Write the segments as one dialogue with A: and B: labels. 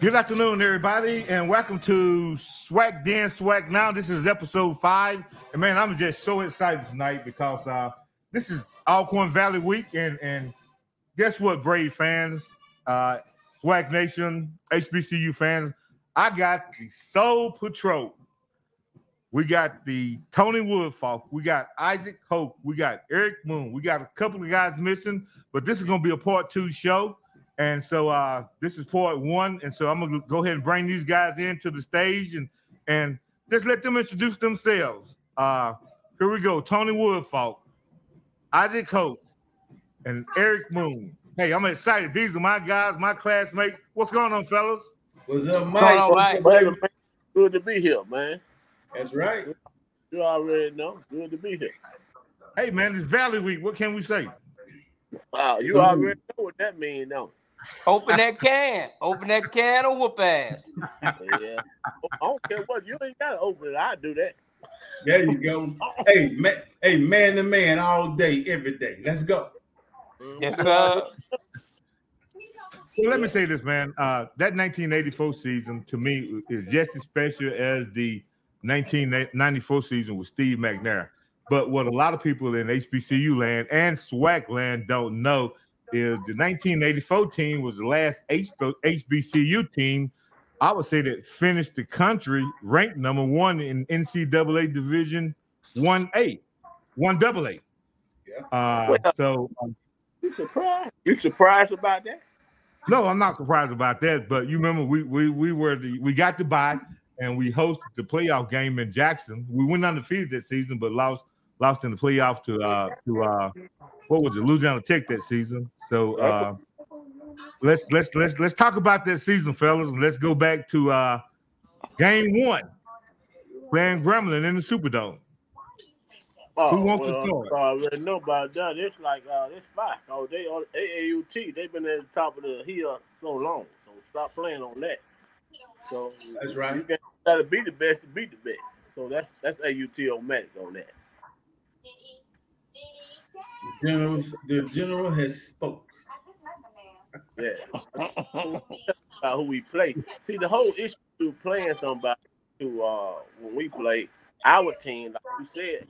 A: Good afternoon, everybody, and welcome to SWAC Then SWAC Now. This is episode 5, and man, I'm just so excited tonight because this is Alcorn Valley Week, and guess what, Brave fans, SWAC Nation, HBCU fans, I got the Soul Patrol. We got the Tony Woolfolk, we got Issiac, Holt, we got Erick, Moom, we got a couple of guys missing, but this is going to be a part 2 show. And so this is part 1, and so I'm gonna go ahead and bring these guys into the stage and just let them introduce themselves. Here we go: Tony Woolfolk, Issiac Holt, and Erick Moom. Hey, I'm excited. These are my guys, my classmates. What's going on, fellas?
B: What's up, Mike?
C: All right.
D: Good to be here, man.
B: That's right.
D: You already know. Good to be here.
A: Hey, man, it's Valley Week. What can we say?
D: Wow, you already know what that means, don't you?
C: Open that can. Open that can or whoop ass.
D: Yeah. I don't care what. You ain't got to open it. I do that.
B: There you go. Hey, man to man all day, every day. Let's go.
C: Yes, sir.
A: Well, let me say this, man. That 1984 season, to me, is just as special as the 1994 season with Steve McNair. But what a lot of people in HBCU land and SWAC land don't know is the 1984 team was the last HBCU team, I would say, that finished the country ranked number 1 in NCAA Division 1A, 1AA.
B: Yeah.
D: You surprised? You surprised about that?
A: No, I'm not surprised about that. But you remember, we got to bye and we hosted the playoff game in Jackson. We went undefeated that season, but lost in the playoff to what was it, Louisiana Tech that season. So let's talk about that season, fellas, and let's go back to game 1, playing Gremlin in the Superdome. Who wants to start?
D: I already know about that. It's like it's SWAC. Oh, they on AAUT. They've been at the top of the hill so long. So stop playing on that. So
B: that's right.
D: You gotta be the best to beat the best. So that's AUT-O-matic on that.
B: The general has spoke.
D: Yeah. About who we play. See, the whole issue of playing somebody when we play our team, like you said,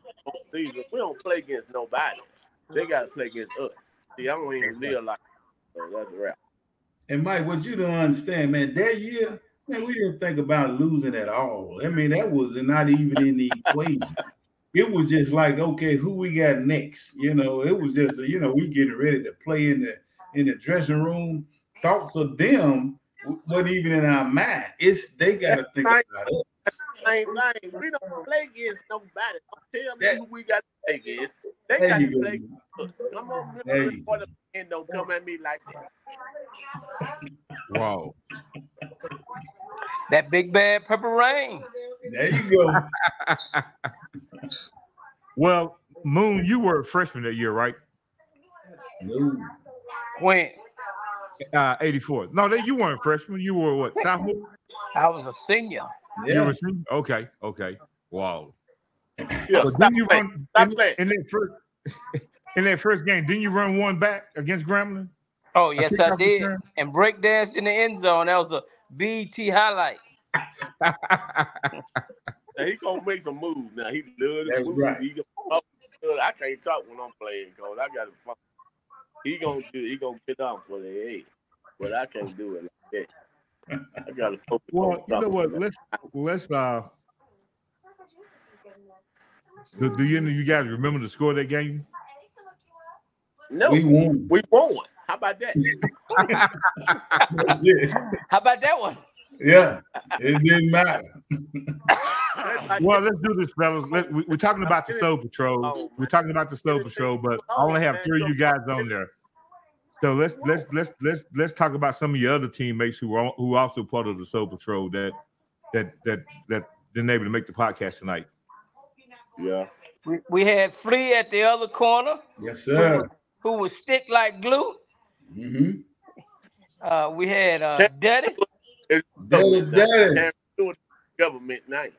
D: we don't play against nobody. They gotta play against us. See, I don't even live like that. So that's a wrap.
B: And Mike, what you don't understand, man, that year, man, we didn't think about losing at all. I mean, that was not even in the equation. It was just like, okay, who we got next? You know, it was just, we getting ready to play in the dressing room. Thoughts of them wasn't even in our mind. They got to think about it.
D: Same thing. We don't play against nobody. Don't tell me who we got to play against. They got to play against us. Come on, and don't come at me like that.
A: Wow.
C: That big bad purple rain.
B: There you go.
A: Well, Moon, you were a freshman that year, right?
B: No.
C: When?
A: 84. No, you weren't a freshman. You were what, sophomore?
C: I was a senior.
B: Yeah.
A: You were a senior? Okay. Wow.
D: Yeah,
A: so
D: stop
A: you
D: playing.
A: run in that first game? Didn't you run one back against Gremlin?
C: Oh, yes, I did. And break danced in the end zone. That was a BT highlight.
D: Now he gonna make some moves. Now he loves
B: That's
D: move.
B: right.
D: I can't talk when I'm playing, cause I gotta. He gonna get down for the head, but I can't do it like that. I gotta focus.
A: Well, you know what? Let's do you guys remember the score of that game?
D: No,
B: we won.
D: We won. How about that?
B: That's it.
C: How about that one?
B: Yeah, it didn't matter.
A: Well, let's do this, fellas. We're talking about the Soul Patrol. We're talking about the Soul Patrol, but I only have 3 of you guys on there. So let's talk about some of your other teammates who also part of the Soul Patrol that didn't able to make the podcast tonight.
D: Yeah.
C: We had Flea at the other corner.
B: Yes, sir.
C: Who was stick like glue.
B: Mm-hmm.
C: We had Daddy.
B: Daddy.
D: Government name.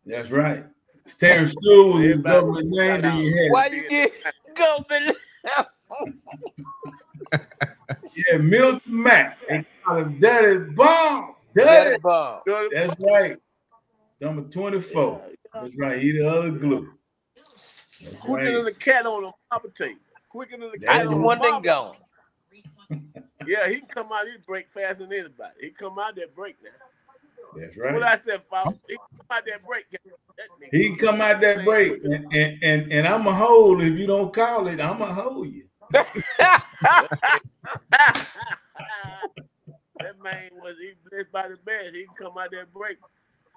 B: That's right. Terrence Stew was his government name. Then you had
C: why you get government?
B: Yeah, Milton Mack. Daddy Bomb.
C: Daddy Bomb.
B: That's right. Number 24. That's right. He the other glue. That's
D: Quicker
B: right.
D: than the cat on the marble tape. Quicker than the
B: That's
D: cat
C: I just
D: on
C: one
D: the
C: thing
D: marble.
C: gone.
D: Yeah, he can come out, he break faster than anybody. He come out that break now.
B: That's right.
D: What I said, Faust, he come out that break.
B: He can come out that break, and I'm a hold. If you don't call it, I'm a hold you.
D: That man he blessed by the best. He can come out that break.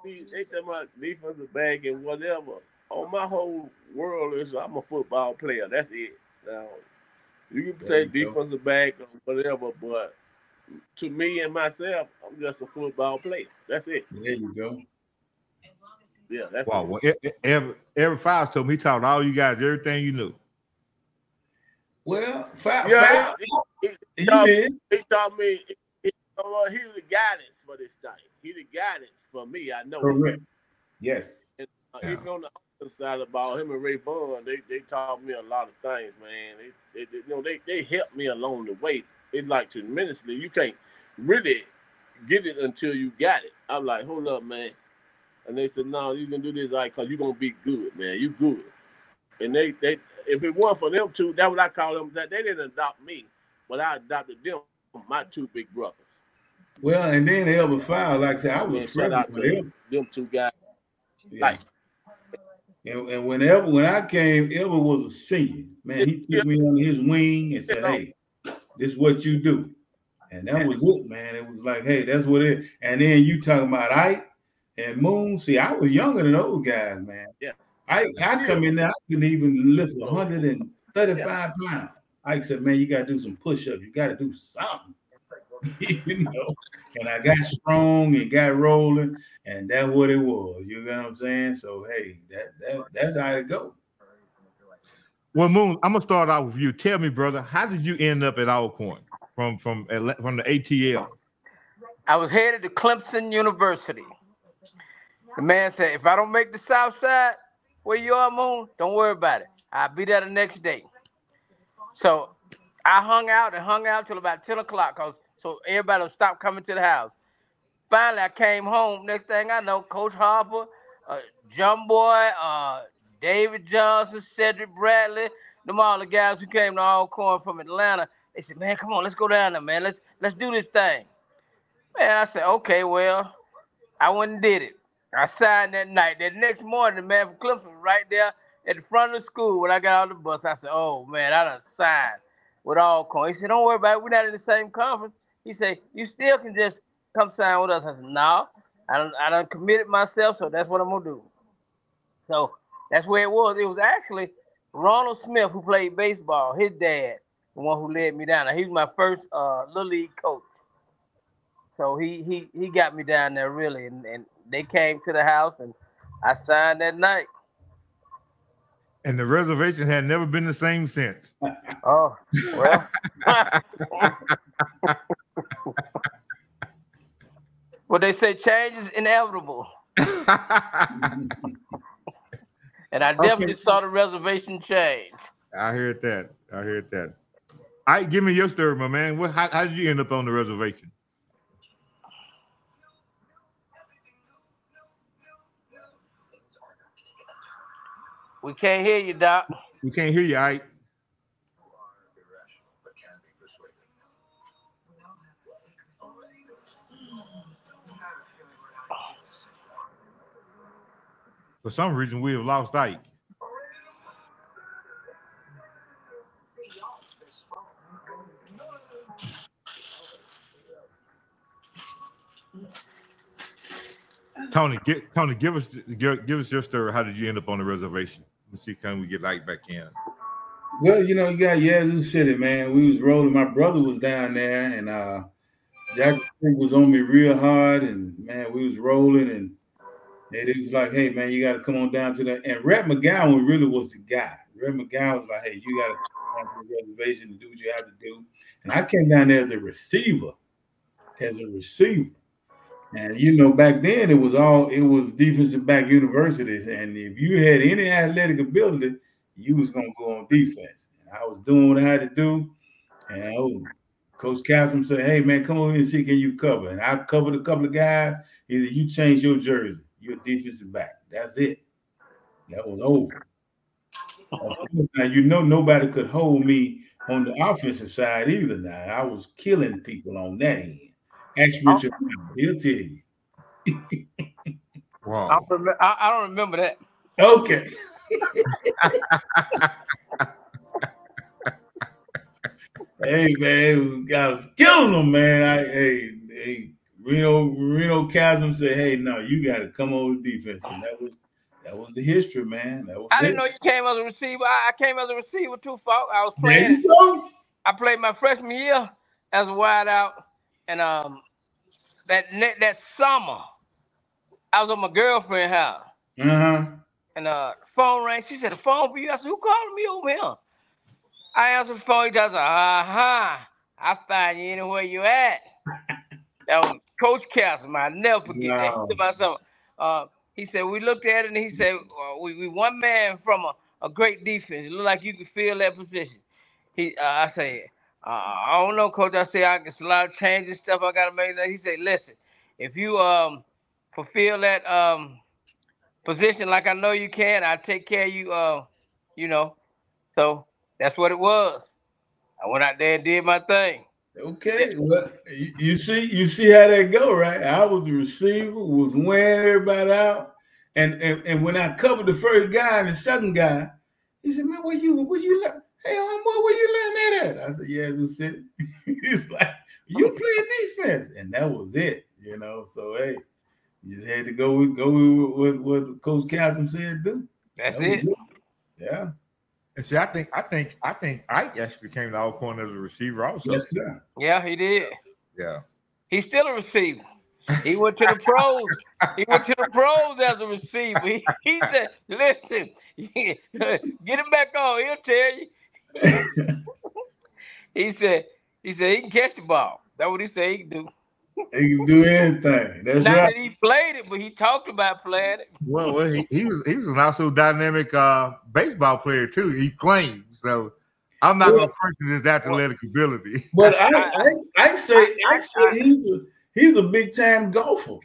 D: See, they talking about defensive back and whatever. Oh, my whole world is I'm a football player. That's it. Now, you can say defensive back or whatever, but to me and myself, I'm just a football player. That's it.
B: There you go.
D: Yeah, that's
A: wow.
D: it.
A: Well, Erick Files told me he taught all you guys everything you knew.
B: Well,
D: he taught me. He the guidance for this thing. He the guidance for me. I know.
B: Correct. Yes.
D: And, even on the other side of the ball, him and Ray Vaughn, they taught me a lot of things, man. They helped me along the way. It like tremendously. You can't really get it until you got it. I'm like, hold up, man. And they said, no, you can do this like because you're gonna be good, man. You good. And they if it weren't for them two, that's what I call them. That they didn't adopt me, but I adopted them, my two big brothers.
B: Well, and then Elba File, like I said, I was
D: shout out to them two guys.
B: Yeah. Like, and when I came, Elba was a senior. Man, he took me under his wing and said, hey, this is what you do. And that was it, man. It was like, hey, that's what it is. And then you talking about Ike and Moom. See, I was younger than those guys, man.
D: Yeah.
B: I come in there, I couldn't even lift 135 pounds. Ike said, man, you got to do some push-ups. You got to do something. You know, and I got strong and got rolling, and that's what it was. You know what I'm saying? So hey, that's how it goes.
A: Well, Moon, I'm gonna start out with you. Tell me, brother, how did you end up at Alcorn from the ATL?
C: I was headed to Clemson University. The man said, if I don't make the South Side, where you are, Moon, don't worry about it. I'll be there the next day. So I hung out till about 10 o'clock so everybody will stop coming to the house. Finally, I came home. Next thing I know, Coach Harper, John Boy, David Johnson, Cedric Bradley, them all the guys who came to Alcorn from Atlanta. They said, man, come on, let's go down there, man. Let's do this thing. Man, I said, okay, well, I went and did it. I signed that night. That next morning, the man from Clemson was right there at the front of the school when I got on the bus. I said, oh, man, I done signed with Alcorn. He said, don't worry about it. We're not in the same conference. He said, you still can just come sign with us. I said, no, I done committed myself, so that's what I'm going to do. So that's where it was. It was actually Ronald Smith, who played baseball, his dad, the one who led me down there. He was my first Little League coach. So he got me down there, really. And they came to the house, and I signed that night.
A: And the reservation had never been the same since.
C: Oh, well. Well, they say change is inevitable. And I definitely saw the reservation change.
A: I heard that. All right, give me your story, my man. How did you end up on the reservation?
C: We can't hear you, Doc.
A: We can't hear you, Ike. For some reason, we have lost Ike. Tony, give us your story. How did you end up on the reservation? Let's see, can we get Ike back in?
B: Well, you know, you got Yazoo City, man. We was rolling. My brother was down there, and Jack was on me real hard, and man, we was rolling, and it was like, hey, man, you got to come on down to that. And Rhett McGowan really was the guy. Rhett McGowan was like, hey, you got to come down to the reservation to do what you have to do. And I came down there as a receiver. And you know, back then it was defensive back universities, and if you had any athletic ability, you was gonna go on defense. And I was doing what I had to do, and Coach Cassim said, "Hey man, come over and see can you cover?" And I covered a couple of guys. He said, "You change your jersey. You're a defensive back. That's it. That was over." Now you know nobody could hold me on the offensive side either. Now I was killing people on that end. Ask Richard, he'll tell you.
A: Wow.
C: I don't remember that.
B: Okay. Hey man, I was killing them, man. Hey, Reno Chasm said, "Hey, no, you got to come over defense," and that was the history, man. That was
C: I didn't know you came as a receiver. I came as a receiver too, Falk. I was playing.
B: There you go.
C: I played my freshman year as a wideout, and that summer, I was at my girlfriend's house. And the phone rang. She said, "The phone for you." I said, "Who calling me over here?" I answered the phone. He does, I find you anywhere you at. That was Coach Castle. I never forget that. He said about something. He said, we looked at it and he said, we one man from a great defense. It looked like you could fill that position. I said, I don't know, Coach. I said, it's a lot of changes, stuff I got to make. He said, listen, if you fulfill that position like I know you can, I'll take care of you, you know. So that's what it was. I went out there and did my thing.
B: Okay, well, you see how that go, right? I was a receiver, was wearing everybody out, and when I covered the first guy and the second guy, he said, "Man, where you learn? Hey, homeboy, where you learn that at?" I said, "Yeah, it's in city." He's like, "You play defense," and that was it, you know. So hey, you just had to go with what Coach Cassim said do.
C: That's it.
B: Yeah.
A: And see, I think Ike actually came to Alcorn as a receiver also.
B: Yes, sir.
C: Yeah, he did.
A: Yeah.
C: He's still a receiver. He went to the pros. He went to the pros as a receiver. He said, "Listen, get him back on. He'll tell you." he said he can catch the ball. That's what he said he can do.
B: He can do anything. That's
C: Not
B: right.
C: that he played it, but he talked about playing it.
A: Well, he was an also dynamic baseball player too. He claimed so. I'm not gonna question his athletic ability.
B: But I say he's a big time golfer.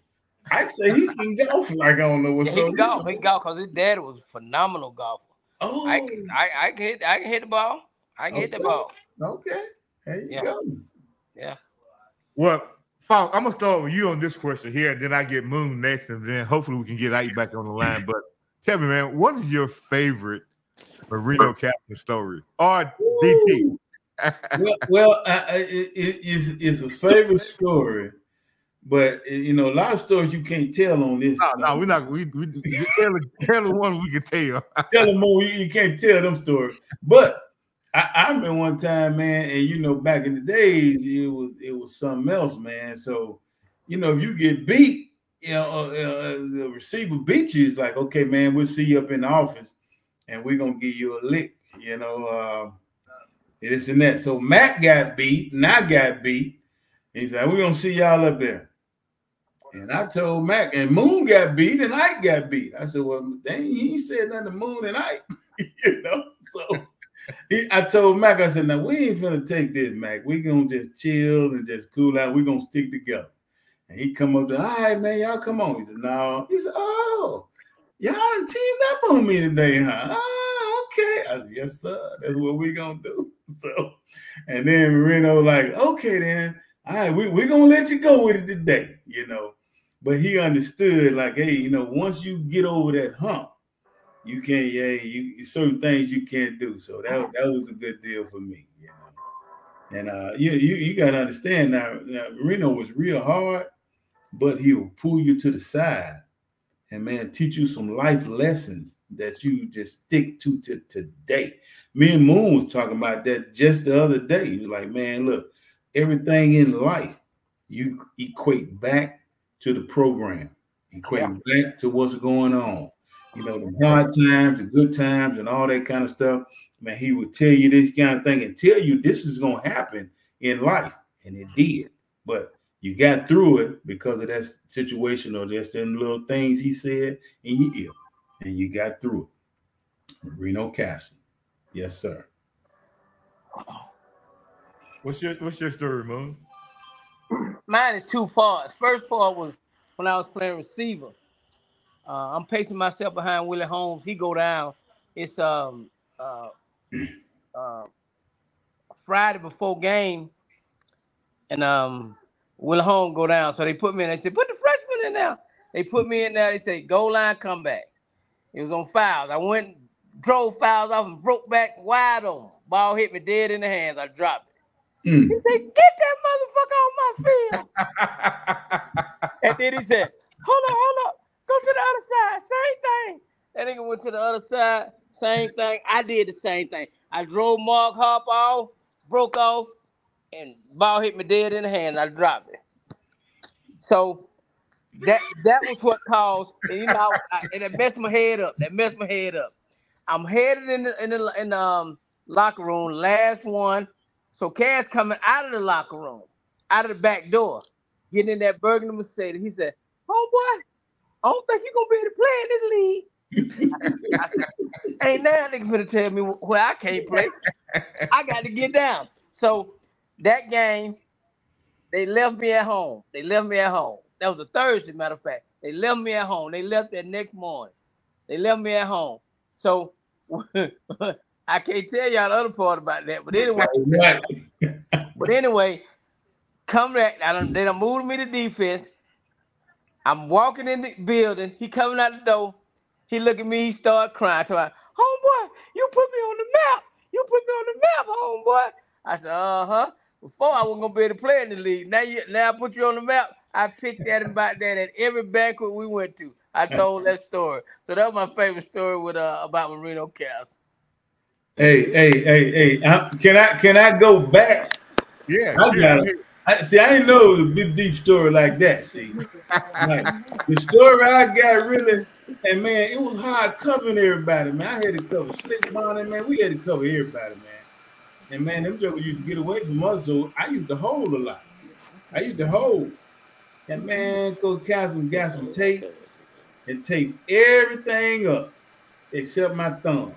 B: I say he can golf like I don't know what's
C: He can golf. He can golf because his dad was a phenomenal golfer.
B: Oh,
C: I can hit the ball. I can hit the ball.
B: Okay, there you go.
C: Yeah.
A: Well, Falk, I'm gonna start with you on this question here, and then I get Moon next, and then hopefully we can get Ike back on the line. But tell me, man, what is your favorite Marino Captain story or DT?
B: It's a favorite story, but you know a lot of stories you can't tell on this.
A: No, we're not. We tell the one we can tell.
B: Tell them more. You can't tell them stories, but. I remember one time, man, and you know, back in the days, it was something else, man. So, you know, if you get beat, you know, the receiver beats you, it's like, okay, man, we'll see you up in the office, and we're gonna give you a lick, you know, this and that. So Mac got beat, and I got beat. He said, "We're gonna see y'all up there." And I told Mac, and Moon got beat, and Ike got beat. I said, "Well, dang, he said nothing to Moon and Ike, you know." So. I told Mac, I said, "Now we ain't finna take this, Mac. We gonna just chill and just cool out. We gonna stick together." And he come up to, "All right, man, y'all come on." He said, "No." He said, "Oh, y'all done teamed up on me today, huh?" "Oh, okay." I said, "Yes, sir. That's what we gonna do." So, and then Reno like, "Okay, then, all right, we gonna let you go with it today, you know." But he understood, like, hey, you know, once you get over that hump. You can't, certain things you can't do. So that was a good deal for me, you know. And you got to understand now, Marino was real hard, but he'll pull you to the side and man, teach you some life lessons that you just stick to today. Me and Moon was talking about that just the other day. He was like, "Man, look, everything in life you equate back to the program, equate back to what's going on." You know, the hard times, the good times, and all that kind of stuff. Man, he would tell you this kind of thing and tell you this is going to happen in life. And it did. But you got through it because of that situation or just them little things he said in your ear. And you got through it. Reno Castle. Yes, sir.
A: What's your story, Moon?
C: Mine is two parts. First part was when I was playing receiver. I'm pacing myself behind Willie Holmes. He go down. It's uh, Friday before game, and Willie Holmes go down. So they put me in. They said, put the freshman in there. They put me in there. They say, goal line, come back. It was on fouls. I went, drove fouls off and broke back wide on. Ball hit me dead in the hands. I dropped it. He said, get that motherfucker on my field. And then he said, hold up. Go to the other side. Same thing. That nigga went to the other side. Same thing. I did the same thing. I drove Mark Hop off, broke off, and ball hit me dead in the hands. I dropped it. So that was what caused, and and it messed my head up. I'm headed in the locker room, last one. So Cass coming out of the locker room, out of the back door, getting in that burgundy Mercedes. He said, homeboy, I don't think you're going to be able to play in this league. I said, ain't now nigga finna tell me where I can't play. I got to get down. So that game, they left me at home. That was a Thursday, matter of fact. They left me at home. They left that next morning. They left me at home. So I can't tell y'all the other part about that. But anyway, come back. They done moved me to defense. I'm walking in the building. He coming out the door. He look at me. He start crying. Homeboy, you put me on the map. Homeboy. I said, uh-huh. Before I wasn't going to be able to play in the league. Now I put you on the map. I picked at him about that at every banquet we went to. I told that story. So that was my favorite story with about Marino Castle.
B: Hey. Can I go back?
A: Yeah.
B: I didn't know it was a big deep story like that. See, like, the story I got really, and man, it was hard covering everybody, man. I had to cover Slick Bonnie, man. We had to cover everybody, man. And man, them jokers used to get away from us, so I used to hold a lot. And man, Coach Castle got some tape and taped everything up except my thumb.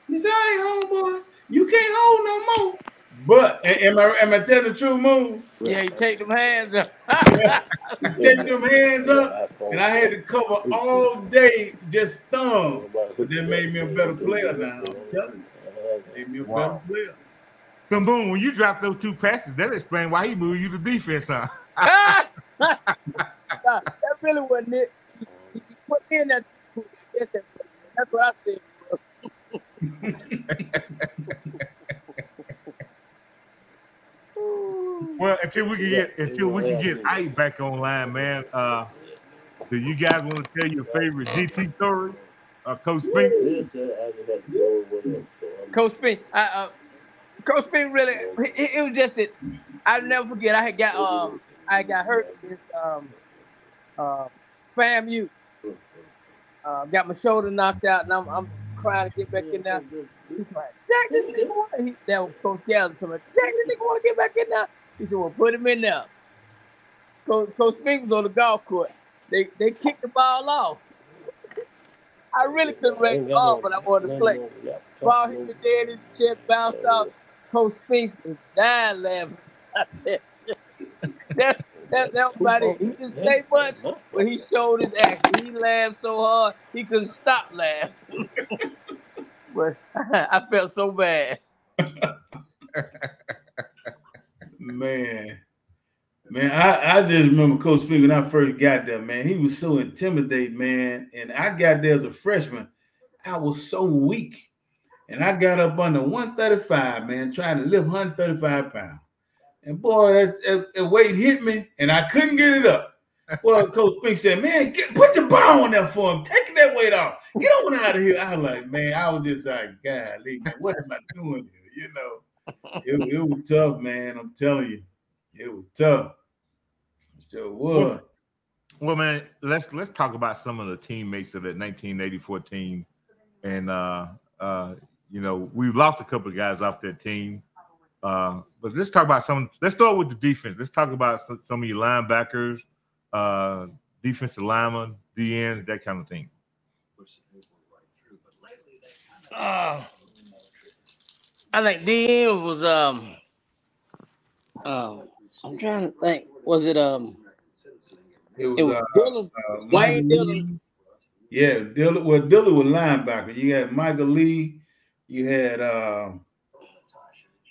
B: He said, "Hey, homeboy, you can't hold no more." But am I telling the truth, Moom?
C: Yeah, you take them hands up.
B: You take them hands up, and I had to cover all day just thumb. But that made me a better player now. I'm telling you, made me a better player.
A: So, Moon, when you dropped those two passes, that explains why he moved you to defense, huh?
C: That really wasn't it. He put me in that. That's what I said.
A: Well, until we can get Ike back online, man. Do you guys want to tell your favorite DT story? Coach Spink?
C: Coach Spink. Coach Spink really. It was just that I'll never forget. I got hurt against FAMU. Got my shoulder knocked out, and I'm crying to get back in there. He's like, Jack, this nigga want. That was Coach Gallen to me. Jack, this nigga want to get back in there. He said, well, put him in there. Coach Spink was on the golf course. They kicked the ball off. I really couldn't rake the ball, but I wanted to play. Ball hit me dead in the chest, bounced off. Coach Spink was dying laughing. That was about it. He didn't say much, but he showed his action. He laughed so hard he couldn't stop laughing. But I felt so bad.
B: Man, I just remember Coach Spink when I first got there, man. He was so intimidating, man. And I got there as a freshman. I was so weak. And I got up under 135, man, trying to lift 135 pounds. And boy, that weight hit me, and I couldn't get it up. Well, Coach Spink said, man, put the bar on there for him. Take that weight off. Get on out of here. I was like, man, I was just like, golly, man, what am I doing here? You know, it was tough, man. I'm telling you. It was tough. It sure was.
A: Well, man, let's talk about some of the teammates of that 1984 team. And, you know, we've lost a couple of guys off that team. But let's talk about some. Let's start with the defense. Let's talk about some of your linebackers, defensive linemen, DNs, that kind of thing.
C: I think DN was I'm trying to think. Was it
B: It was
C: It was Dillon,
B: Michael
C: Wayne Dillon.
B: Lee. Yeah, Dillon. Well, Dillon was linebacker. You had Michael Lee. You had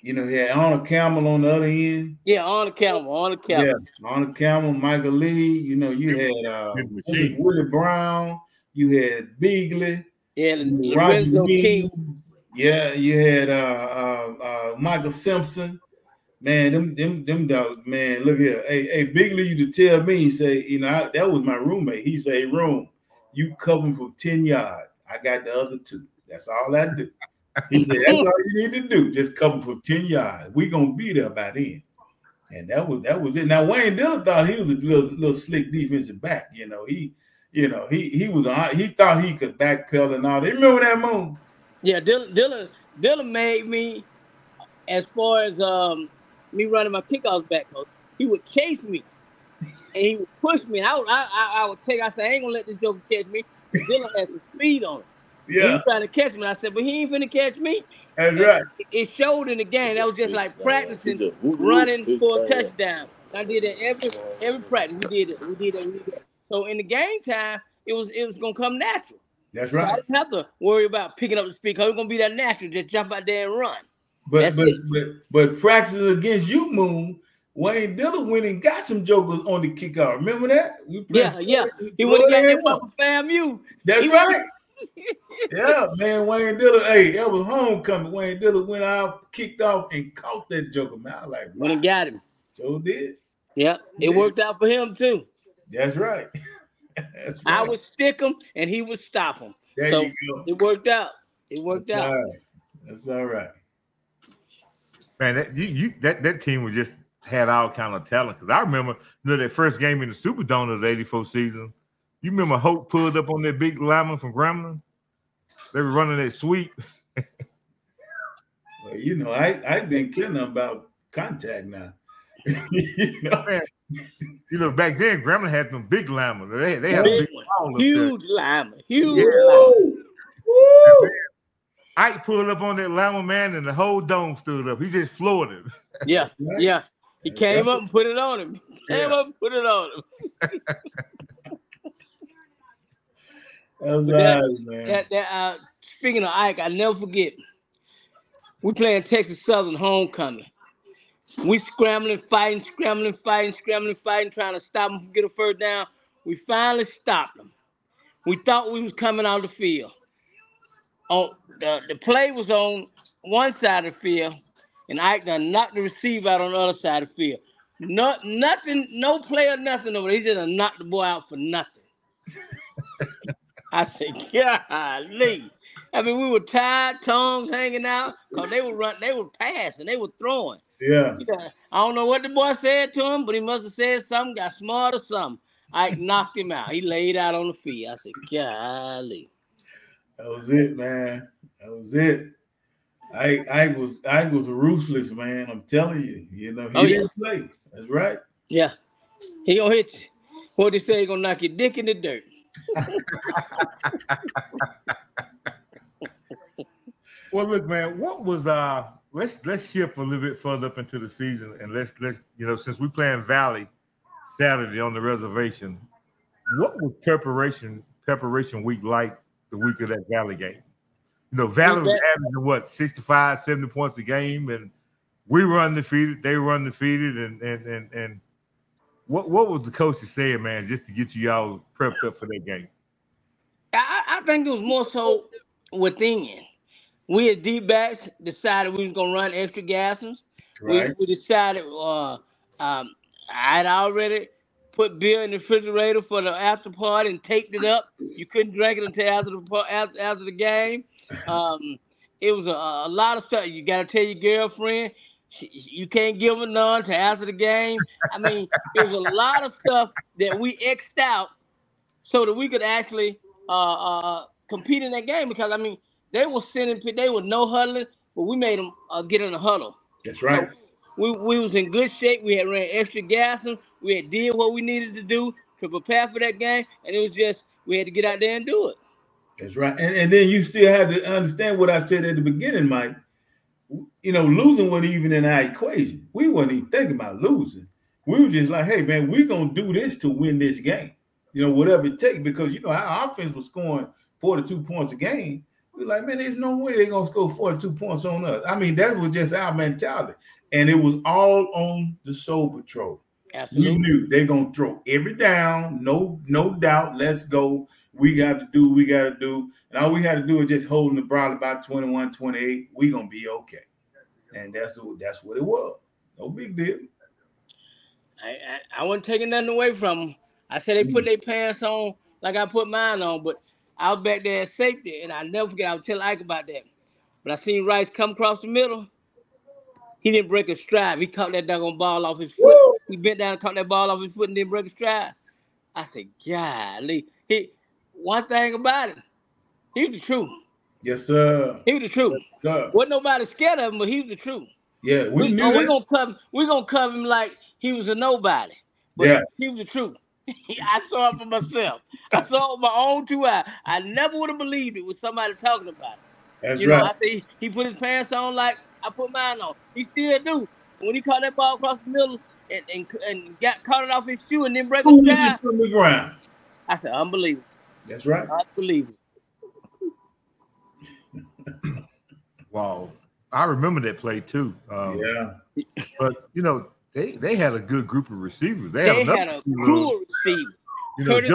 B: you had Arnold Campbell on the other end.
C: Yeah, on the camera.
B: Yeah, Arnold Campbell, Michael Lee. You had
A: machine.
B: Willie Brown. You had Beagley.
C: Yeah,
B: Roger
C: Lorenzo
B: King.
C: King.
B: Yeah, you had Michael Simpson. Man, them dogs, man, look here. Hey, Bigley used to tell me, he say, that was my roommate. He say, Room, you cover him for 10 yards. I got the other 2. That's all I do. He said, that's all you need to do. Just cover him for 10 yards. We gonna be there by then. And that was it. Now Wayne Dillon thought he was a little slick defensive back. He thought he could backpedal and all that. Remember that, Moom?
C: Yeah, Dillon made me, as far as me running my kickoffs back, coach. He would chase me and he would push me. And I would take. I said, I ain't gonna let this joker catch me. Dillon had some speed on him.
B: Yeah.
C: He was trying to catch me. And I said, but he ain't finna catch me.
B: That's right.
C: It showed in the game. That was just like practicing running for a touchdown. I did that every practice. We did it. So in the game time, it was gonna come natural.
B: That's right.
C: So I didn't have to worry about picking up the speed because it was gonna be that natural. Just jump out there and run.
B: But practicing against you, Moon, Wayne Dillon went and got some jokers on the kickoff. Remember that?
C: Yeah. He went and got that one for FAMU.
B: That's right. Yeah, man, Wayne Dillon. Hey, that was homecoming. Wayne Dillon went out, kicked off, and caught that joker, man. I was like, wow.
C: Went and got him.
B: So did.
C: Yeah, it worked out for him too.
B: That's right. That's right.
C: I would stick him and he would stop him.
B: There you go.
C: It worked out. That's
B: out. All right. That's all right.
A: Man, that team was just had all kind of talent. Because I remember that first game in the Superdome of the '84 season. You remember Holt pulled up on that big lineman from Gremlin? They were running that sweep.
B: Well, I didn't care nothing about contact now.
A: Man, back then Gremlin had them big linemen. They had a big
C: huge lineman. Huge
B: lineman.
A: Ike pulled up on that lineman, man, and the whole dome stood up. He just floored him.
C: Yeah. He came up and put it on him.
B: That was nice, man.
C: Speaking of Ike, I never forget. We playing Texas Southern homecoming. We scrambling, fighting, trying to stop them from getting a first down. We finally stopped them. We thought we was coming out of the field. The play was on one side of the field, and Ike done knocked the receiver out on the other side of the field. Nothing, no play or nothing over there. He just done knocked the boy out for nothing. I said, golly. I mean, we were tired, tongues hanging out, because they were passing, they were throwing.
B: Yeah.
C: I don't know what the boy said to him, but he must have said something, got smart or something. I knocked him out. He laid out on the field. I said, golly.
B: That was it, man. That was it. I was ruthless, man. I'm telling you. He didn't play. That's right.
C: Yeah. He gonna hit you. What they say, he gonna knock your dick in the dirt.
A: Well, look, man, what was let's shift a little bit further up into the season, and let's since we playing Valley Saturday on the reservation, what was preparation week like the week of that Valley game? Valley was averaging 65, 70 points a game, and we were undefeated, they were undefeated, and what was the coaches saying, man, just to get you all prepped up for that game?
C: I think it was more so within. We as D-backs decided we was gonna run extra gassers.
B: Right.
C: We decided I'd already put beer in the refrigerator for the after party and taped it up. You couldn't drink it until after the game. It was a lot of stuff. You gotta tell your girlfriend you can't give her none till after the game. I mean, it was a lot of stuff that we X'd out so that we could actually compete in that game, because I mean, they were no huddling, but we made them get in a huddle.
B: That's right.
C: So we was in good shape. We had ran extra gassing. We had did what we needed to do to prepare for that game, and it was just we had to get out there and do it.
B: That's right. And then you still have to understand what I said at the beginning, Mike. losing wasn't even in our equation. We wasn't even thinking about losing. We were just like, hey, man, we're going to do this to win this game. Whatever it takes, because, our offense was scoring 42 points a game. We're like, man, there's no way they're going to score 42 points on us. I mean, that was just our mentality. And it was all on the Soul Patrol.
C: Absolutely.
B: We knew they're going to throw every down. No doubt. Let's go. We got to do what we got to do. And all we had to do is just holding the ball about 21, 28. We're going to be okay. And that's what it was. No big deal.
C: I wasn't taking nothing away from them. I said they put their pants on like I put mine on, but I was back there at safety, and I never forget. I was telling Ike about that. But I seen Rice come across the middle. He didn't break a stride. He caught that doggone ball off his foot. Woo! He bent down and caught that ball off his foot and didn't break a stride. I said, golly. One thing about it, he was the truth.
B: Yes, sir.
C: He was the truth. Yes, wasn't nobody scared of him, but he was the truth.
B: Yeah, we knew that.
C: We're gonna cover him like he was a nobody. But he was the truth. I saw it for myself. I saw it with my own 2 eyes. I never would have believed it was somebody talking about it.
B: That's right.
C: I say he put his pants on like I put mine on. He still do. When he caught that ball across the middle and got caught it off his shoe and then break his stride
B: from the ground.
C: I said, unbelievable.
B: That's right.
C: Unbelievable.
A: Wow. I remember that play too. But they had a good group of receivers. They had a
C: crew of receivers. Curtis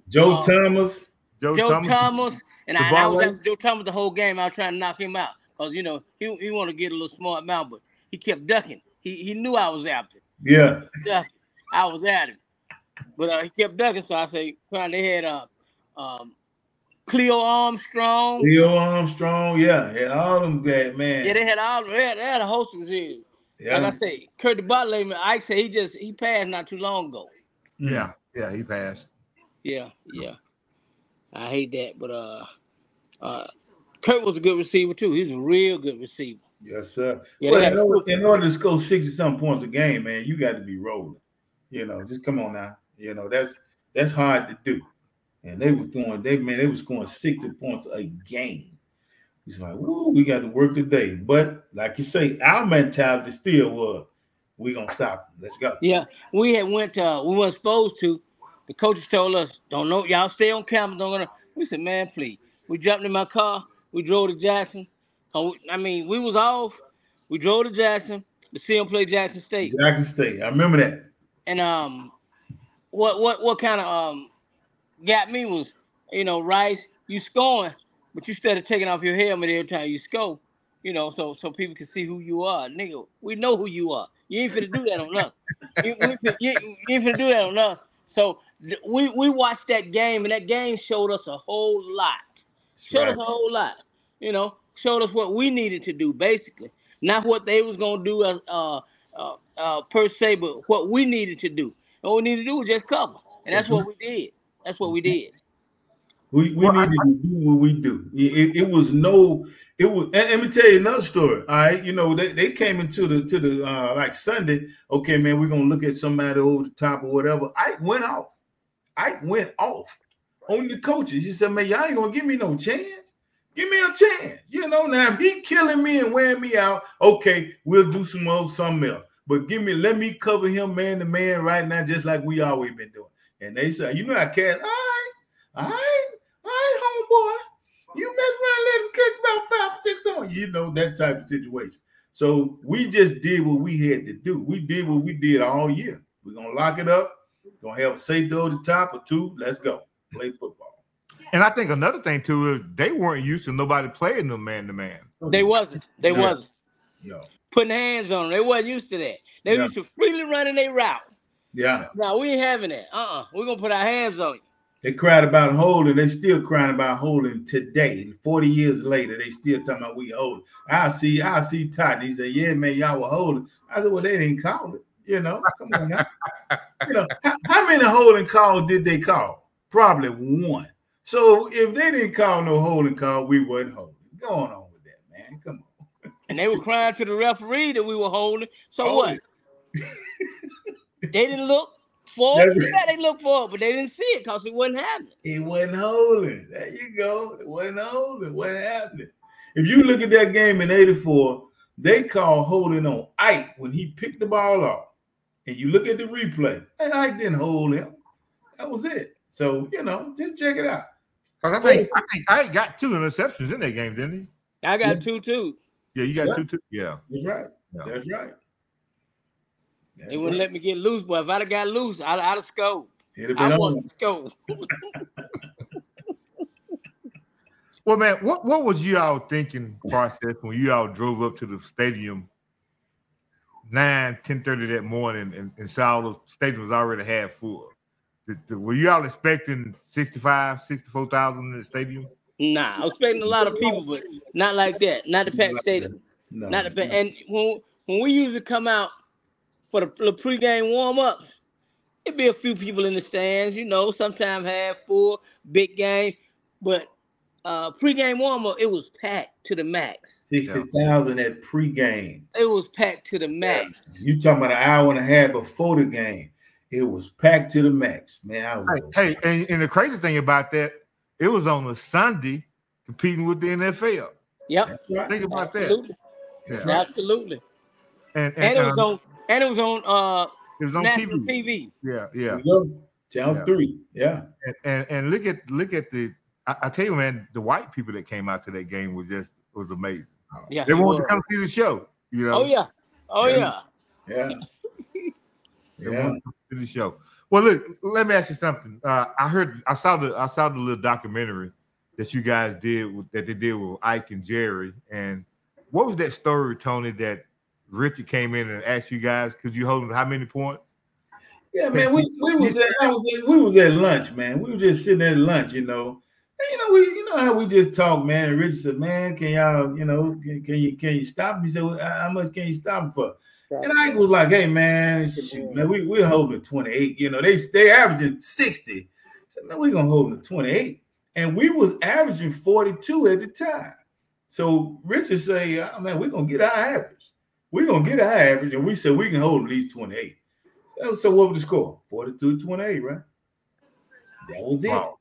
B: Joe Thomas.
C: Joe Thomas. And I was after Joe Thomas the whole game. I was trying to knock him out. Because, he wanted to get a little smart mouth, but he kept ducking. He knew I was after him.
B: Yeah.
C: Ducking. I was at him. But he kept ducking, so I say, they had Cleo Armstrong.
B: Yeah. Had all them guys, man.
C: Yeah, they had all them. They had a host of receivers. Yeah. Like I say, Kurt the Butler, Ike said he passed not too long ago.
A: Yeah, he passed.
C: Yeah. I hate that, but Kurt was a good receiver too. He's a real good receiver.
B: Yes, sir. Yeah, well, in order to score 60-something points a game, man, you got to be rolling. Just come on now. That's hard to do. And they were scoring 60 points a game. He's like, woo, we got to work today. But like you say, our mentality still was, we gonna stop them. Let's go.
C: Yeah, we weren't supposed to. The coaches told us, don't know, y'all stay on campus. We said, man, please. We jumped in my car. We drove to Jackson. We was off. We drove to Jackson to see them play Jackson State.
B: Jackson State, I remember that.
C: And what kind of got me was, Rice, you scoring, but you started taking off your helmet every time you score, so people can see who you are. Nigga, we know who you are. You ain't finna do that on us. You ain't finna do that on us. So we watched that game, and that game showed us a whole lot. Showed us a whole lot. Showed us what we needed to do, basically. Not what they was gonna do as per se, but what we needed to do. And what we needed to do was just cover. And that's what we did. That's what we did.
B: We needed to do what we do. It was, and let me tell you another story. All right, they came into the like Sunday. Okay, man, we're gonna look at somebody over the top or whatever. Ike went off on the coaches. He said, man, y'all ain't gonna give me no chance. Give me a chance. Now if he killing me and wearing me out, okay, we'll do something else. But let me cover him man to man right now, just like we always been doing. And they said, I can't. All right, homeboy. You mess around, let him catch about 5 or 6 on. That type of situation. So we just did what we had to do. We did what we did all year. We're gonna lock it up. We're gonna have a safety over the top or 2. Let's go. Play football.
A: And I think another thing too is they weren't used to nobody playing them man to man.
C: They wasn't.
B: No.
C: Putting hands on them. They wasn't used to that. They used to freely running their routes.
B: Yeah.
C: No, we ain't having that. We're gonna put our hands on you.
B: They cried about holding. They still crying about holding today. 40 years later, they still talking about we holding. I see Todd. He said, yeah, man, y'all were holding. I said, well, they didn't call it. Come on now. How many holding calls did they call? Probably 1. So if they didn't call no holding call, we wasn't holding. Go on with that, man. Come on.
C: And they were crying to the referee that we were holding. So what? They didn't look for it. Yeah, they looked for it, but they didn't see it because it wasn't happening.
B: It wasn't holding. There you go. It wasn't holding. It wasn't happening. If you look at that game in '84, they call holding on Ike when he picked the ball off. And you look at the replay, and Ike didn't hold him. That was it. So, just check it out.
A: Because I think Ike got 2 interceptions in that game, didn't he?
C: I got 2 too.
A: Yeah, you got 2 too. Yeah.
B: That's right. Yeah. That's right.
C: They wouldn't let me get loose, but if I'd have got loose, I'd have scored.
B: I
C: want to score.
A: Well, man, what was you all thinking process when you all drove up to the stadium 10:30 that morning and saw the stadium was already half full? Were you all expecting 64,000 in the stadium?
C: Nah, I was expecting a lot of people, but not like that. Not the packed stadium. No, not the packed. And when we usually come out for the pregame warm-ups, it'd be a few people in the stands, sometimes half full, big game. But pregame warm-up, it was packed to the max.
B: 60,000 at pregame.
C: It was packed to the max.
B: You talking about an hour and a half before the game. It was packed to the max, man.
A: Hey, and the crazy thing about that, it was on a Sunday competing with the NFL.
C: Yep.
B: Right.
A: Think about
C: Absolutely.
A: that. Yeah.
C: Absolutely.
A: And
C: it was on national TV.
A: Yeah.
B: Channel 3. Yeah.
A: And look at the I tell you, man, the white people that came out to that game was amazing.
C: Yeah.
A: They wanted to come see the show.
C: Oh yeah.
B: Yeah.
A: They wanted to come see the show. Well, look, let me ask you something. I saw the little documentary that you guys did that they did with Ike and Jerry. And what was that story, Tony, that Richard came in and asked you guys, could you hold how many points?
B: Yeah, man, we was at lunch, man. We were just sitting at lunch, And, how we just talk, man. And Richard said, "Man, can y'all, can you stop me?" He said, well, "How much can you stop me for?" And I was like, "Hey, man, shoot, man, we're holding 28. They averaging 60. I said, man, we're gonna hold the 28, and we was averaging 42 at the time. So Richard say, man, we're gonna get our average. We're gonna get our average, and we said we can hold at least 28. So what was the score? 42-28, right? That was it.
A: Wow.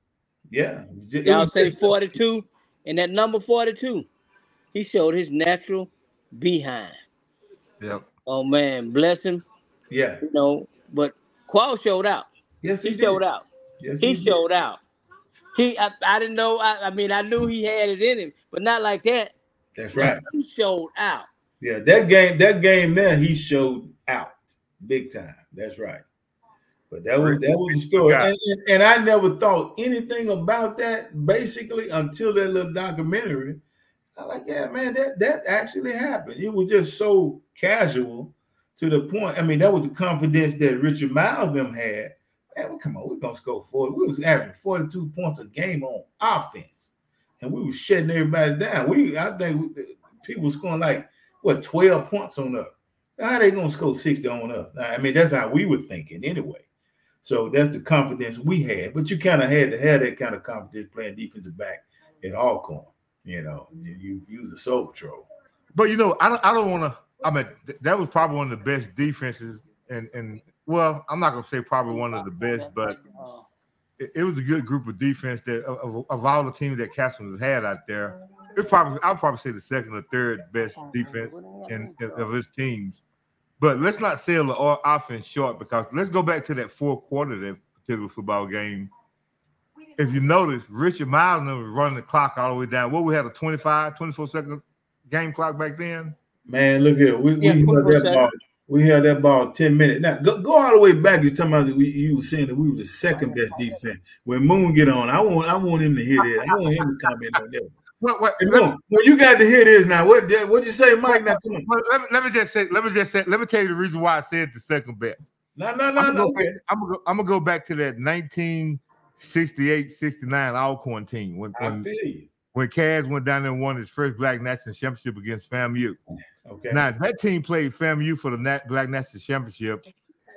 B: Yeah.
C: Y'all say 42, and that number 42, he showed his natural behind.
A: Yep.
C: Oh man, bless him.
B: Yeah.
C: But Qual showed out.
B: Yes,
C: he showed out.
B: Yes,
C: he showed out. I didn't know. I knew he had it in him, but not like that.
B: That's right.
C: He showed out.
B: Yeah, that game there, he showed out big time. That's right. But that was the story. And I never thought anything about that basically until that little documentary. I'm like, yeah, man, that actually happened. It was just so casual to the point. I mean, that was the confidence that Richard Miles them had. Man, well, come on, we're gonna score 40. We was averaging 42 points a game on offense, and we was shutting everybody down. I think people scoring like 12 points on us. How they gonna score 60 on us? I mean, that's how we were thinking anyway. So that's the confidence we had. But you kind of had to have that kind of confidence playing defensive back at Alcorn. You use the Soul Patrol.
A: But I don't want to. I mean, that was probably one of the best defenses, and well, I'm not gonna say probably one of the best, but it was a good group of defense that of all the teams that Castleton had out there. I'd probably say the second or third best defense of his teams. But let's not sell the offense short, because let's go back to that fourth quarter of that particular football game. If you notice, Richard Miles was running the clock all the way down. We had a 24-second game clock back then?
B: Man, look here. We had that ball 10 minutes. Now, go all the way back. You're talking about you were saying that we were the second best defense. When Moom get on, I want him to hear that. I want him to comment on that. Well, you got to hear this now. What'd you say, Mike? Now, come on.
A: Let me tell you the reason why I said the second best.
B: No.
A: I'm gonna go back to that 1968-69 Alcorn team when Kaz went down there and won his first Black National Championship against FAMU.
B: Okay.
A: Now that team played FAMU for the Black National Championship,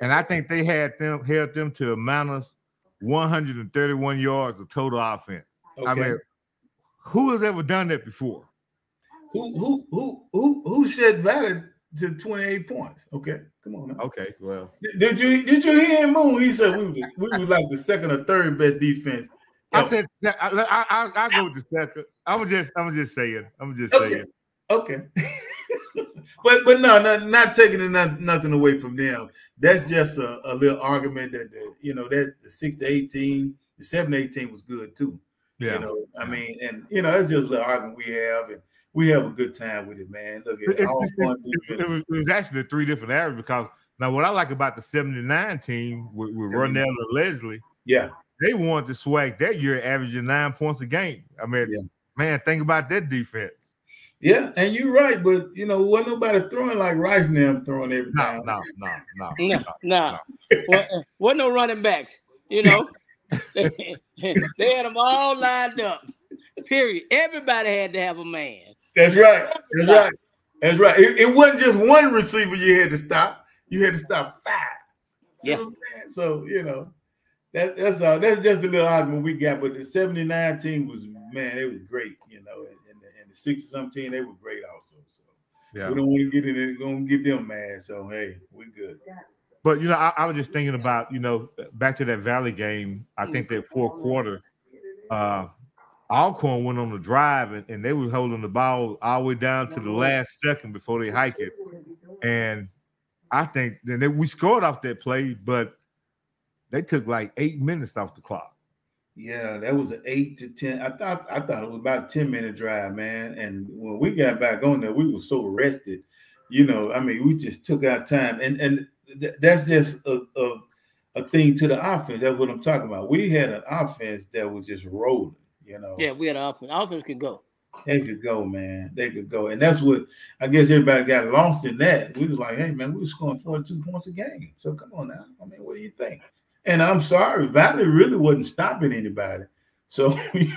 A: and I think they held them to a minus 131 yards of total offense.
B: Okay.
A: I mean, who has ever done that before?
B: Who said valid to 28 points? Okay, come on now.
A: Okay, well,
B: did you hear him, Moon? He said we were like the second or third best defense
A: I said I go with the second. I'm just saying.
B: Okay. but no, not taking nothing away from them. That's just a little argument that that the 6-18, the 7-18 was good too.
A: Yeah.
B: I mean, and it's just a little argument we have, and we have a good time with it, man. Look at
A: it was actually 3 different areas, because now what I like about the 79 team with Ronell and Leslie, they won the SWAC that year, averaging 9 points a game. I mean, man, think about that defense.
B: Yeah, and you're right, but wasn't nobody throwing like Rice and them throwing every time.
C: No. Wasn't no running backs. They had them all lined up. Period. Everybody had to have a man.
B: That's right. That's right. It wasn't just one receiver you had to stop. You had to stop 5. So that's all. That's just a little argument we got. But the 79 team was, man, it was great. And the 60-something team, they were great also. So we don't want to get in it. Gonna get them mad. So hey, we good.
A: But I was just thinking about back to that Valley game. I think that fourth quarter, Alcorn went on the drive and they were holding the ball all the way down to the last second before they hike it. And I think then we scored off that play, but they took like 8 minutes off the clock.
B: Yeah, that was an 8 to 10. I thought it was about a 10-minute drive, man. And when we got back on there, we were so rested. I mean, we just took our time, and that's just a thing to the offense. That's what I'm talking about. We had an offense that was just rolling.
C: Yeah, we had an offense. Offense could go.
B: They could go, man. They could go, and that's what I guess everybody got lost in. That we was like, hey, man, we were scoring 42 points a game. So come on now. I mean, what do you think? And I'm sorry, Valley really wasn't stopping anybody. So, we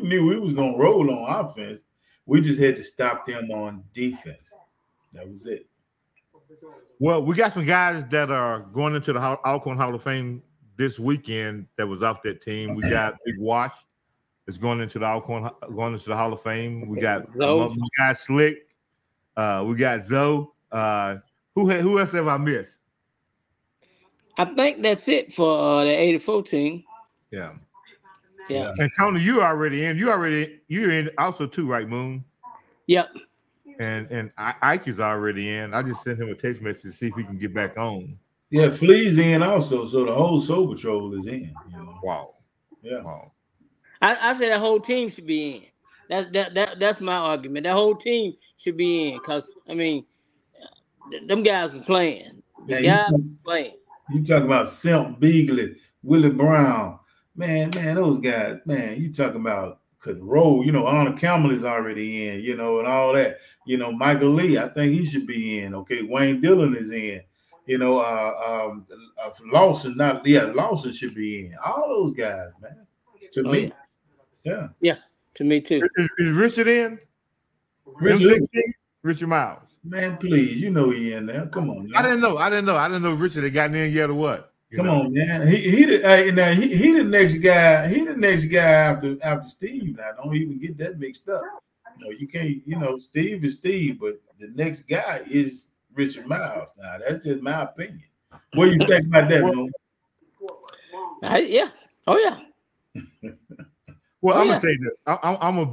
B: knew we was going to roll on offense. We just had to stop them on defense. That was it.
A: Well, we got some guys that are going into the Alcorn Hall of Fame this weekend that was off that team. We got Big Wash that's going into the Hall of Fame. We got Slick. We got Zoe. Who else have I missed?
C: I think that's it for the 84 team.
A: Yeah. And Tony, you're already in. You're in also too, right, Moom?
C: Yep.
A: And Ike is already in. I just sent him a text message to see if he can get back on.
B: Yeah, Flea's in also, so the whole Soul Patrol is in.
A: Wow.
B: Yeah.
A: Wow.
C: I said the whole team should be in. That's my argument. That whole team should be in, because I mean, them guys are playing. Playing.
B: You talking about Simp Beagley, Willie Brown, man, those guys, man. You talking about could roll. Arnold Campbell is already in, and all that. Michael Lee, I think he should be in. Okay, Wayne Dillon is in. Lawson, Lawson should be in. All those guys, man. To me,
C: yeah, to me too.
A: Is Richard in? Richard Miles.
B: Man, please, he in there. Come on, man.
A: I didn't know Richard had gotten in yet or what.
B: Come on, man. He the next guy. He the next guy after Steve. Now, don't even get that mixed up. You can't. Steve is Steve, but the next guy is Richard Miles. Now, that's just my opinion. What do you think about that, Moom?
C: Yeah. Oh yeah.
A: Well, I'm gonna say that I'm a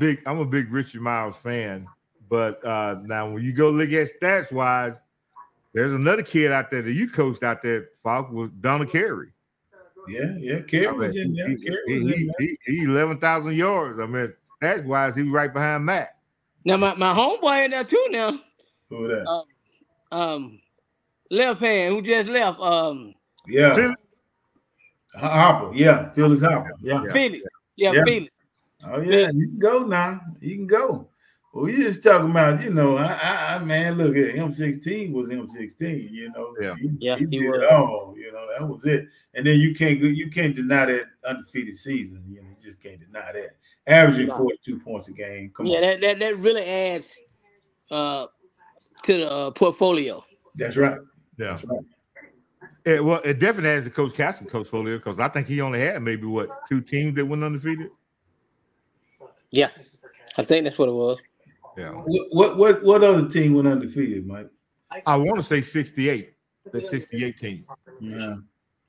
A: big Richard Miles fan. But now, when you go look at stats wise, there's another kid out there that you coached out there, Falk, was Donald Carey.
B: Yeah, Carey was in there.
A: He 11,000 yards. I mean, stats wise, he was right behind Matt.
C: Now, my homeboy in there too. Now,
B: who that?
C: Left hand who just left.
B: Hopper. Yeah, Phyllis Hopper. Yeah,
C: Felix. Yeah, Felix.
B: Oh yeah, you can go now. You can go. Well, we just talking about, I man, look at M16 was M16, He did it all, that was it. And then you can't deny that undefeated season, you just can't deny that. Averaging 42 points a game. Come on.
C: That really adds to the portfolio.
B: That's right.
A: Yeah.
B: That's right.
A: Yeah, well, it definitely adds to Coach Castle's portfolio, because I think he only had maybe 2 teams that went undefeated.
C: Yeah, I think that's what it was.
A: Yeah.
B: What other team went undefeated, Mike?
A: I want to say 68. The 68 team.
B: Yeah.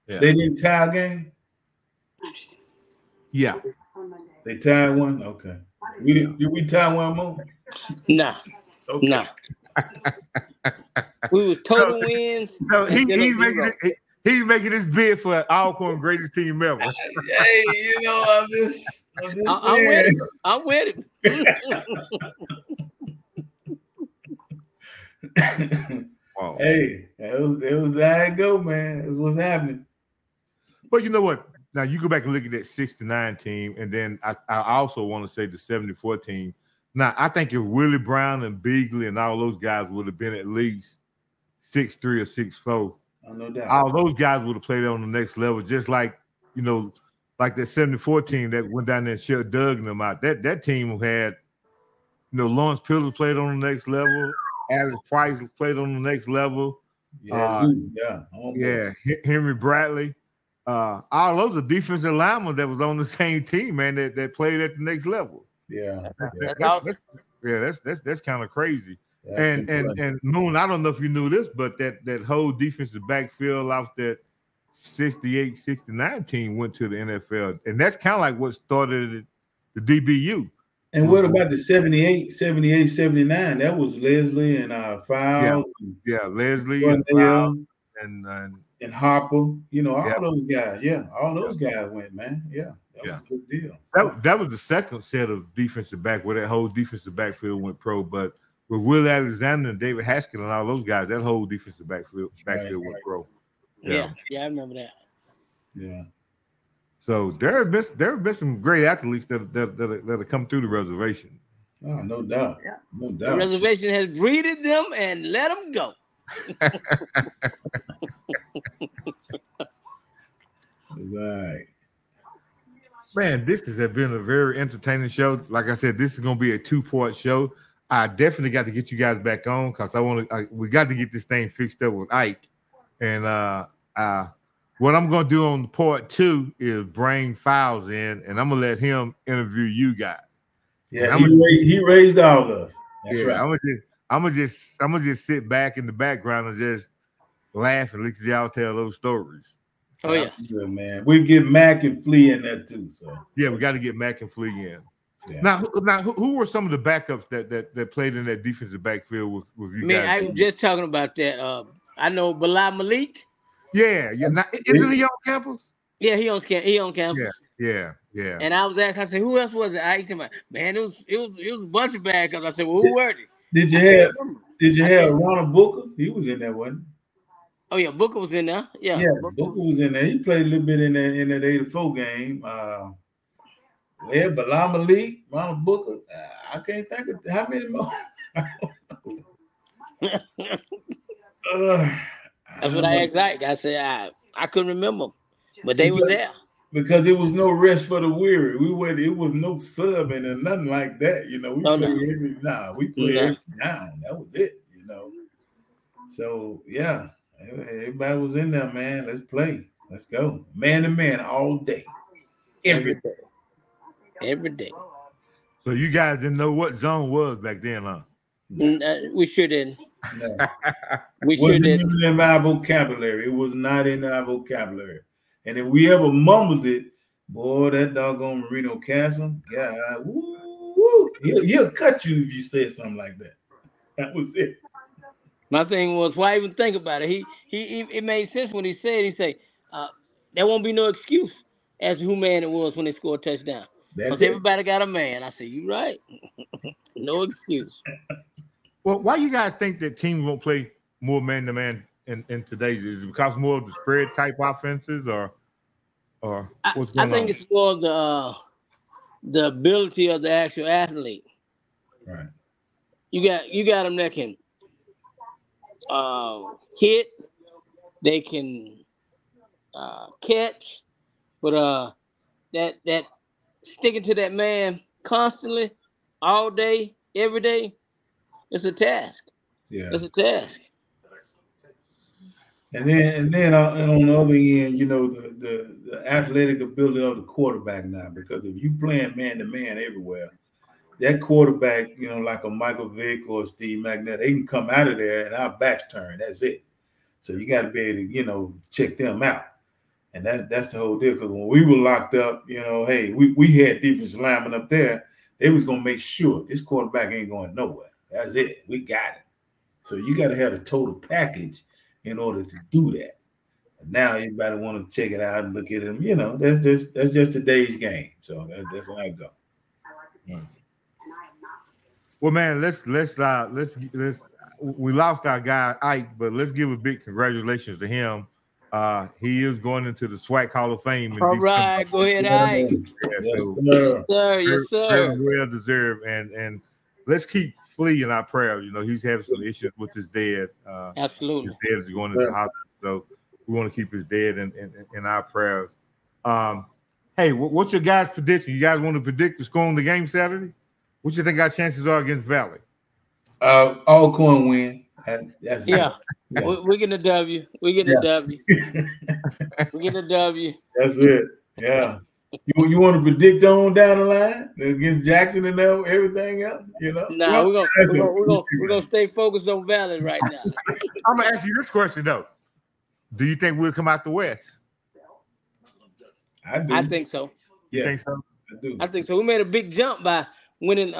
B: They didn't tie a game?
A: Yeah.
B: They tied one? Okay. Did we tie one more?
C: Nah.
B: Okay.
C: Nah. We was total wins.
A: No, he's making this bid for Alcorn greatest team ever.
B: Hey, you know, I'm just
C: I'm with it. I'm with
B: it. Wow. Hey, it was how it go, man. That's what's happening.
A: But you know what? Now you go back and look at that 69 team, and then I also want to say the 74 team. Now I think if Willie Brown and Beagley and all those guys would have been at least 6'3" or 6'4",
B: no doubt,
A: all those guys would have played on the next level. Just like like that 74 team that went down there and shut Doug and them out. That team had, Lawrence Pillars played on the next level. Alex Price played on the next level. Henry Bradley. All those are defensive linemen that was on the same team, man, that played at the next level.
B: Yeah.
A: That's kind of crazy. And Moon, I don't know if you knew this, but that whole defensive backfield off that 68, 69 team went to the NFL. And that's kind of like what started the DBU.
B: And what about the 78, 79? That was Leslie and Files.
A: Yeah, Leslie and Files and
B: Harper. All those guys. Yeah, all those guys went, man. Yeah, that was a good deal.
A: That was the second set of defensive back where that whole defensive backfield went pro. But with Will Alexander and David Haskell and all those guys, that whole defensive backfield went pro.
C: Yeah, I remember that.
B: Yeah.
A: So there have been some great athletes that have come through the reservation.
B: Oh, no doubt.
C: Yeah.
B: No doubt.
C: The reservation has breeded them and let them go.
B: That's right.
A: Man, this has been a very entertaining show. Like I said, this is going to be a 2-part show. I definitely got to get you guys back on because we got to get this thing fixed up with Ike. And what I'm going to do on part 2 is bring Files in, and I'm going to let him interview you guys.
B: Yeah, he raised all of us. That's right.
A: I'm gonna just sit back in the background and just laugh and listen to y'all tell those stories.
C: Oh yeah,
B: good, man. We get Mac and Flea in there too. So
A: yeah, we got to get Mac and Flea in. Yeah. Now, who were some of the backups that played in that defensive backfield with you guys?
C: I was just talking about that. I know Bilal Malik.
A: Yeah. Now, isn't he on campus?
C: Yeah, he on campus.
A: Yeah.
C: And I was asked, I said, who else was it? I asked him, man, it was a bunch of backups. I said, well, who were they?
B: Did you have Ronald Booker? He was in there, wasn't he?
C: Oh yeah, Booker was in there. Yeah,
B: Booker was in there. He played a little bit in that 84 game. Bilal Malik, Ronald Booker. I can't think of how many more.
C: That's what I asked Ike. I said I couldn't remember, but they were there.
B: Because it was no rest for the weary. It was no subbing and nothing like that. We played every down. That was it, So yeah, everybody was in there, man. Let's play. Let's go. Man to man all day. Every day.
C: So
A: you guys didn't know what zone was back then, huh?
C: We sure didn't.
B: No.
C: We sure didn't.
B: Even in our vocabulary. It was not in our vocabulary. And if we ever mumbled it, boy, that doggone Marino Castle, God, woo, he'll cut you if you said something like that. That was it.
C: My thing was, why even think about it? It made sense when he said, there won't be no excuse as to who man it was when they scored a touchdown. Because everybody got a man. I said, you right. No excuse.
A: Well, why you guys think that teams won't play more man-to-man in today's? Is it because more of the spread type offenses or what's going on?
C: I think it's more of the ability of the actual athlete.
B: Right.
C: You got them that can hit, they can catch, but that sticking to that man constantly, all day, every day, it's a task.
B: Yeah,
C: it's a task.
B: And then on the other end, the athletic ability of the quarterback now, because if you playing man to man everywhere, that quarterback, like a Michael Vick or a Steve McNair, they can come out of there and our backs turn. That's it. So you got to be able to, check them out. And that's the whole deal. Because when we were locked up, you know, hey, we had defensive linemen up there. They was gonna make sure this quarterback ain't going nowhere. That's it. We got it. So you got to have a total package in order to do that. Now everybody want to check it out and look at them. You know, that's just today's game. So that's how I go.
A: Well, man, let's we lost our guy Ike, but let's give a big congratulations to him. He is going into the SWAC Hall of Fame.
C: All right, go ahead, Ike.
A: Yeah, so
C: yes, sir. Yes, sir.
A: Very well deserved. And let's keep Flea in our prayers. You know, he's having some issues with his dad.
C: Absolutely.
A: His dad is going into the hospital, so we want to keep his dad in our prayers. Hey, what's your guys' prediction? You guys want to predict the score in the game Saturday? What do you think our chances are against Valley?
B: Alcorn win. That's
C: yeah. We're getting a W. We're getting a W. We're getting a W.
B: That's it. Yeah. You want to predict on down the line against Jackson and everything else? You know.
C: Nah, we're gonna stay focused on Valley right now.
A: I'm gonna ask you this question though. Do you think we'll come out the West?
B: I do.
C: I think so.
A: You think so?
B: I do.
C: I think so. We made a big jump by winning,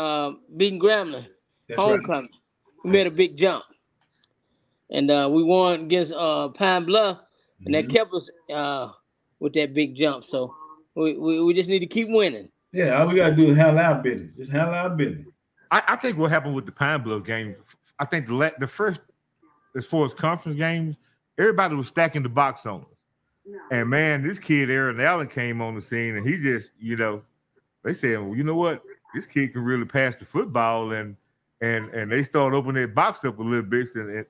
C: beating Grambling.
B: That's
C: homecoming. Right. We made a big jump. And we won against Pine Bluff, and that kept us with that big jump. So we just need to keep winning.
B: Yeah, all we gotta do is handle our business. Just handle our business.
A: I think what happened with the Pine Bluff game, I think the first, as far as conference games, everybody was stacking the box on us. And man, this kid Aaron Allen came on the scene, and he just, you know, they said, well, you know what, this kid can really pass the football, and they started opening their box up a little bit, and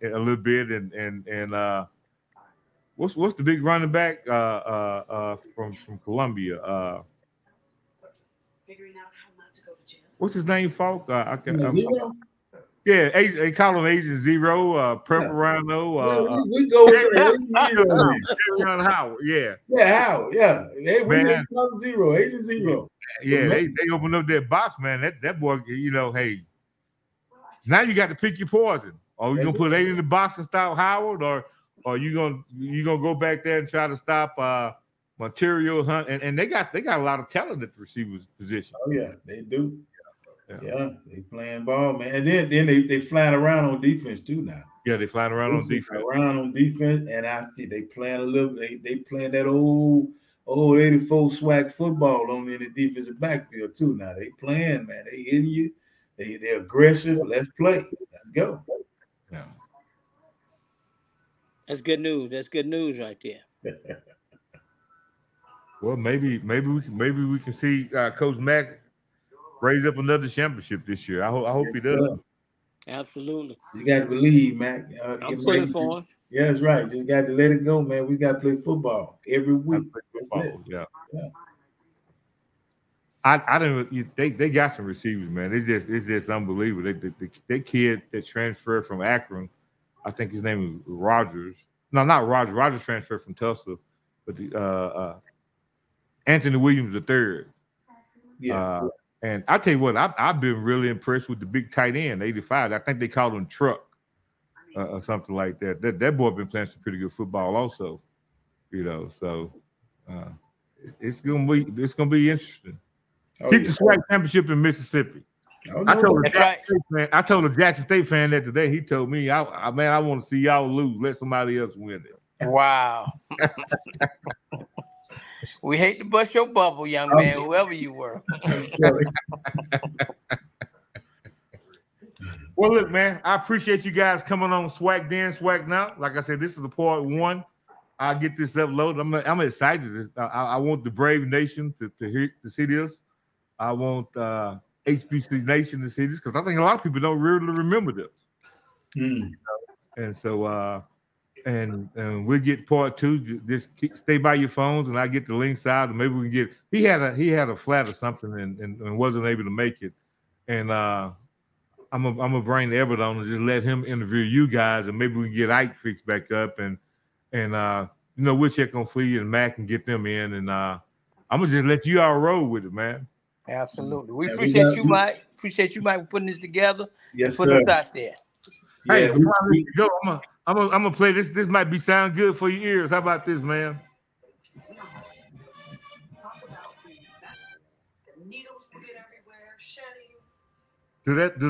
A: what's the big running back from Columbia?
E: Figuring out how not to go to jail.
A: What's his name, Falk?
B: Zero?
A: Yeah, they call him Agent Zero, Preparano.
B: We go with
A: Agent Howard. Yeah.
B: Yeah, Howard. Yeah. Hey, we didn't call Zero, Agent Zero.
A: Yeah, they opened up that box, man. That boy, you know, hey. Now you got to pick your poison. Are you gonna put 8 in the box and stop Howard, or you gonna go back there and try to stop Material Hunt? And they got a lot of talent at the receivers position.
B: Oh yeah, they do. Yeah, they playing ball, man. And then they flying around on defense too now.
A: Yeah, they flying around on defense.
B: And I see they playing a little. They playing that old 84 SWAC football on in the defensive backfield too. Now they playing, man. They hitting you. They're aggressive. Let's play. Let's go.
A: Yeah.
C: That's good news. That's good news right there.
A: Well, maybe we can see Coach Mack raise up another championship this year. I hope he does.
C: Absolutely.
B: You got to believe, Mac.
C: I'm pulling for him.
B: Yeah, that's right. Just got to let it go, man. We got to play football every week.
A: Yeah. I don't. They got some receivers, man. It's just unbelievable. That kid that transferred from Akron, I think his name is Rogers. No, not Rogers. Rogers transferred from Tulsa, but Anthony Williams III.
B: Yeah.
A: And I tell you what, I've been really impressed with the big tight end, 85. I think they called him Truck or something like that. That boy been playing some pretty good football, also. You know, so it's gonna be interesting. Keep the SWAC championship in Mississippi. I told a Jackson State fan that today. He told me, I want to see y'all lose. Let somebody else win it.
C: Wow. We hate to bust your bubble, young man, whoever you were.
A: Well, look, man, I appreciate you guys coming on SWAC then, SWAC now. Like I said, this is the part 1. I'll get this uploaded. I'm excited. I want the Brave Nation to see this. I want HBC Nation to see this, because I think a lot of people don't really remember this. And so and we'll get part 2. Just stay by your phones, and I get the links out, and maybe we can get. He had a flat or something, and wasn't able to make it. And I'm gonna bring the Everett on and just let him interview you guys, and maybe we can get Ike fixed back up, and we'll check on Flea and Mac and get them in, and I'm gonna just let you all roll with it, man.
C: Absolutely. We appreciate you, Mike. Appreciate you, Mike, for putting this together.
B: Yes,
C: putting it out there.
A: Hey, before I let you go, I'm gonna play this. This might be sound good for your ears. How about this, man?
E: Needles will get everywhere. Shedding.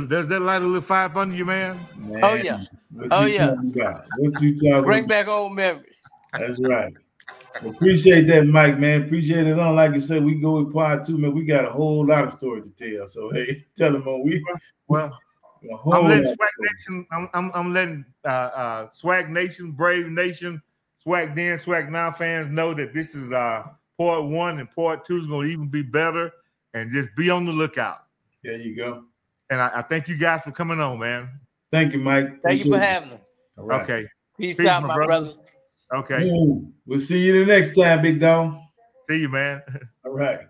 A: Does that light a little fire up under you, man?
B: Man,
C: Oh, yeah.
B: What
C: Oh,
B: you
C: yeah.
B: talking about? What you talking
C: Bring
B: about?
C: back old memories.
B: That's right. Appreciate that, Mike, man. Appreciate it. On like you said, we go with part 2, man. We got a whole lot of stories to tell. So hey, tell them on
A: Well,
B: a whole
A: I'm letting
B: lot of
A: SWAC
B: stories.
A: Nation. I'm letting SWAC Nation, Brave Nation, SWAC then, SWAC now fans know that this is part 1 and part 2 is going to even be better. And just be on the lookout.
B: There you go.
A: And I thank you guys for coming on, man.
B: Thank you, Mike.
C: Thank you for having me.
B: All right.
A: Okay.
C: Peace out, my brothers.
A: Okay.
B: We'll see you the next time, big dog.
A: See you, man.
B: All right.